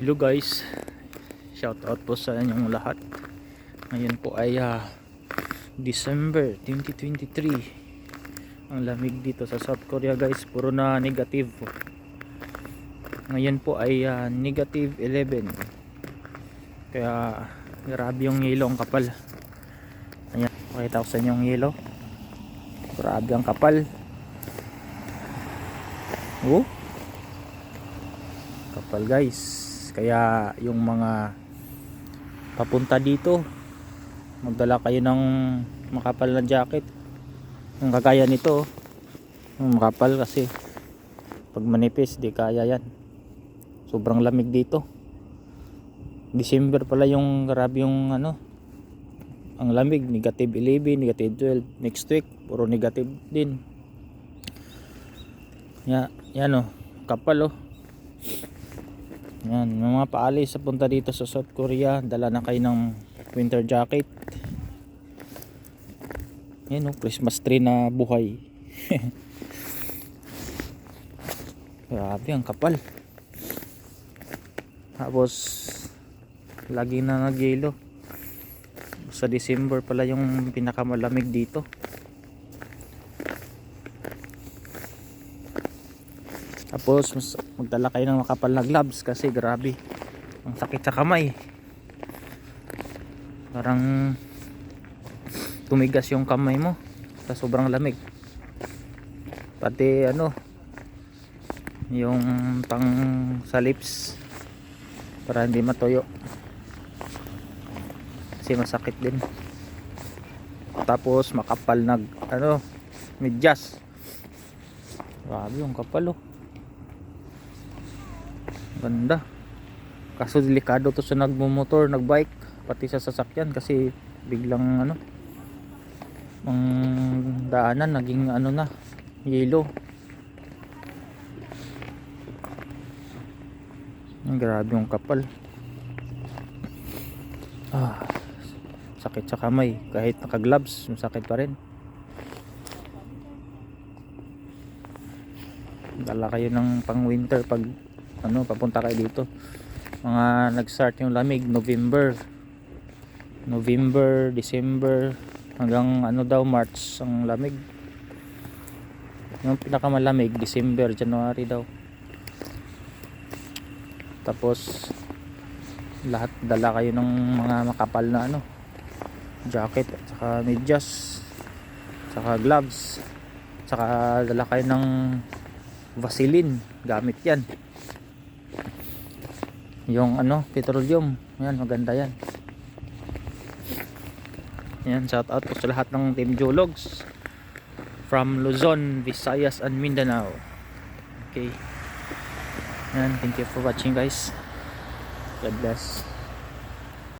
Hello guys, shout out po sa inyong lahat. Ngayon po ay December 2023. Ang lamig dito sa South Korea guys, puro na negative po. Ngayon po ay negative 11. Kaya grabe yung yelo, ang kapal. Ayan, pakita ko sa inyo yung yelo. Grabe ang kapal. Oh, kapal guys. Kaya yung mga papunta dito, magdala kayo ng makapal na jacket. Ang kagaya nito, makapal kasi pag manipis di kaya yan. Sobrang lamig dito. December pala yung grabe yung ang lamig, negative 11, negative 12. Next week puro negative din. Yan kapal Yan, mga paalis sa punta dito sa South Korea, dala na kayo ng winter jacket. Yan Christmas tree na buhay. Grabe ang kapal. Tapos lagi na nagyelo. Sa December pala yung pinakamalamig dito. Tapos magdala kayo ng makapal na gloves kasi grabe ang sakit sa kamay. Parang tumigas yung kamay mo sa sobrang lamig. Pati yung pang sa lips para hindi matuyo kasi masakit din. Tapos makapal na medyas. Grabe yung kapal Ganda. Kaso delikado to sa nagmumotor, nagbike, pati sa sasakyan kasi biglang ang daanan naging na, yelo. Grabe yung kapal. Sakit sa kamay, kahit naka-gloves, masakit pa rin. Dala kayo ng pang winter pag papunta kayo dito. Mga nag-start yung lamig November, December hanggang daw March ang lamig. Yung pinakamalamig December, January daw. Tapos lahat dala kayo ng mga makapal na jacket at saka medyas, saka gloves, saka dala kayo ng Vaseline, gamit yan. Yung petroleum, yan maganda yan. Yan, shout out po sa lahat ng Team Jologs from Luzon, Visayas and Mindanao. Okay, yan, thank you for watching guys. God bless.